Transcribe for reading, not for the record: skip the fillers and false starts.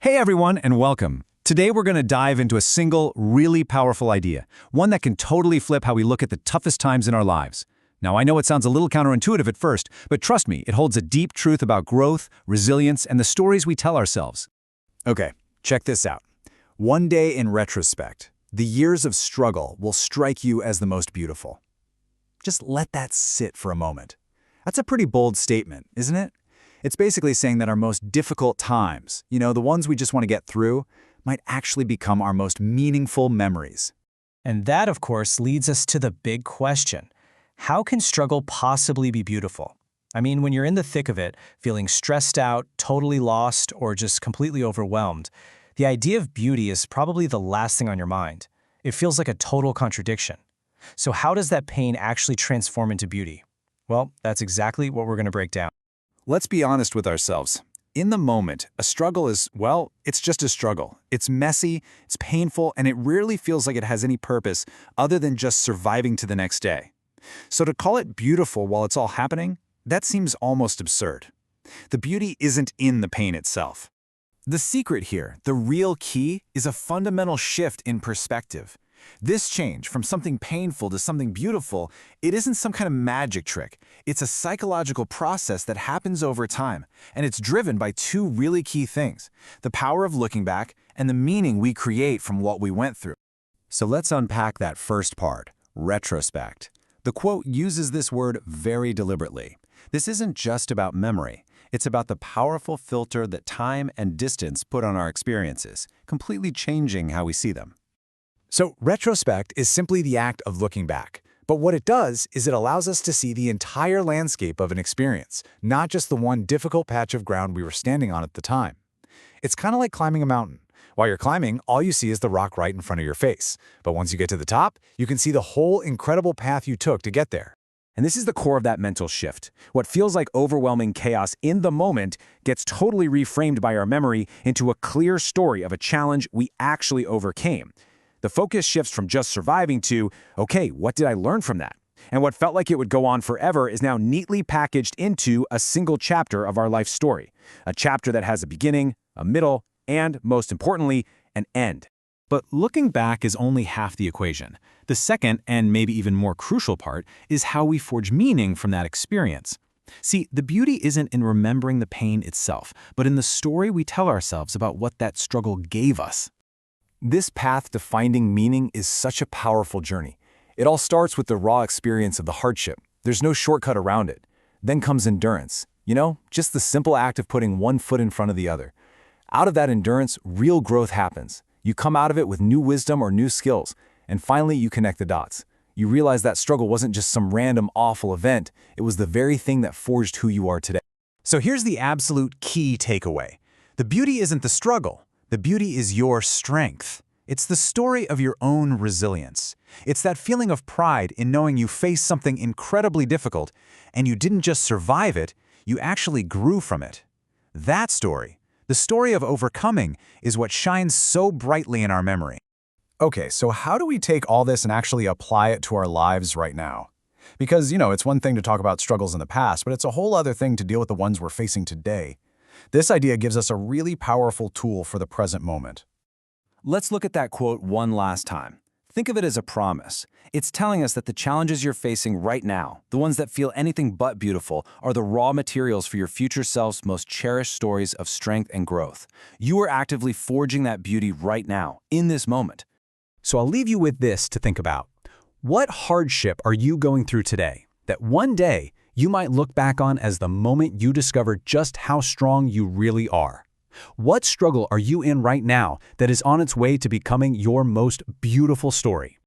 Hey everyone, and welcome. Today we're going to dive into a single, really powerful idea, one that can totally flip how we look at the toughest times in our lives. Now, I know it sounds a little counterintuitive at first, but trust me, it holds a deep truth about growth, resilience, and the stories we tell ourselves. Okay, check this out. One day in retrospect, the years of struggle will strike you as the most beautiful. Just let that sit for a moment. That's a pretty bold statement, isn't it? It's basically saying that our most difficult times, the ones we just want to get through, might actually become our most meaningful memories. And that, of course, leads us to the big question. How can struggle possibly be beautiful? I mean, when you're in the thick of it, feeling stressed out, totally lost, or just completely overwhelmed, the idea of beauty is probably the last thing on your mind. It feels like a total contradiction. So how does that pain actually transform into beauty? Well, that's exactly what we're going to break down. Let's be honest with ourselves. In the moment, a struggle is, well, it's just a struggle. It's messy, it's painful, and it rarely feels like it has any purpose other than just surviving to the next day. So to call it beautiful while it's all happening, that seems almost absurd. The beauty isn't in the pain itself. The secret here, the real key, is a fundamental shift in perspective. This change from something painful to something beautiful, it isn't some kind of magic trick. It's a psychological process that happens over time, and it's driven by two really key things: the power of looking back and the meaning we create from what we went through. So let's unpack that first part, retrospect. The quote uses this word very deliberately. This isn't just about memory. It's about the powerful filter that time and distance put on our experiences, completely changing how we see them. So retrospect is simply the act of looking back. But what it does is it allows us to see the entire landscape of an experience, not just the one difficult patch of ground we were standing on at the time. It's kind of like climbing a mountain. While you're climbing, all you see is the rock right in front of your face. But once you get to the top, you can see the whole incredible path you took to get there. And this is the core of that mental shift. What feels like overwhelming chaos in the moment gets totally reframed by our memory into a clear story of a challenge we actually overcame. The focus shifts from just surviving to, okay, what did I learn from that? And what felt like it would go on forever is now neatly packaged into a single chapter of our life story. A chapter that has a beginning, a middle, and, most importantly, an end. But looking back is only half the equation. The second, and maybe even more crucial part, is how we forge meaning from that experience. See, the beauty isn't in remembering the pain itself, but in the story we tell ourselves about what that struggle gave us. This path to finding meaning is such a powerful journey. It all starts with the raw experience of the hardship. There's no shortcut around it. Then comes endurance. Just the simple act of putting one foot in front of the other. Out of that endurance, real growth happens. You come out of it with new wisdom or new skills, and finally you connect the dots. You realize that struggle wasn't just some random awful event. It was the very thing that forged who you are today. So here's the absolute key takeaway. The beauty isn't the struggle. The beauty is your strength. It's the story of your own resilience. It's that feeling of pride in knowing you faced something incredibly difficult, and you didn't just survive it, you actually grew from it. That story, the story of overcoming, is what shines so brightly in our memory. Okay, so how do we take all this and actually apply it to our lives right now? Because, it's one thing to talk about struggles in the past, but it's a whole other thing to deal with the ones we're facing today. This idea gives us a really powerful tool for the present moment. Let's look at that quote one last time. Think of it as a promise. It's telling us that the challenges you're facing right now, the ones that feel anything but beautiful, are the raw materials for your future self's most cherished stories of strength and growth. You are actively forging that beauty right now, in this moment. So I'll leave you with this to think about. What hardship are you going through today that one day you might look back on as the moment you discovered just how strong you really are? What struggle are you in right now that is on its way to becoming your most beautiful story?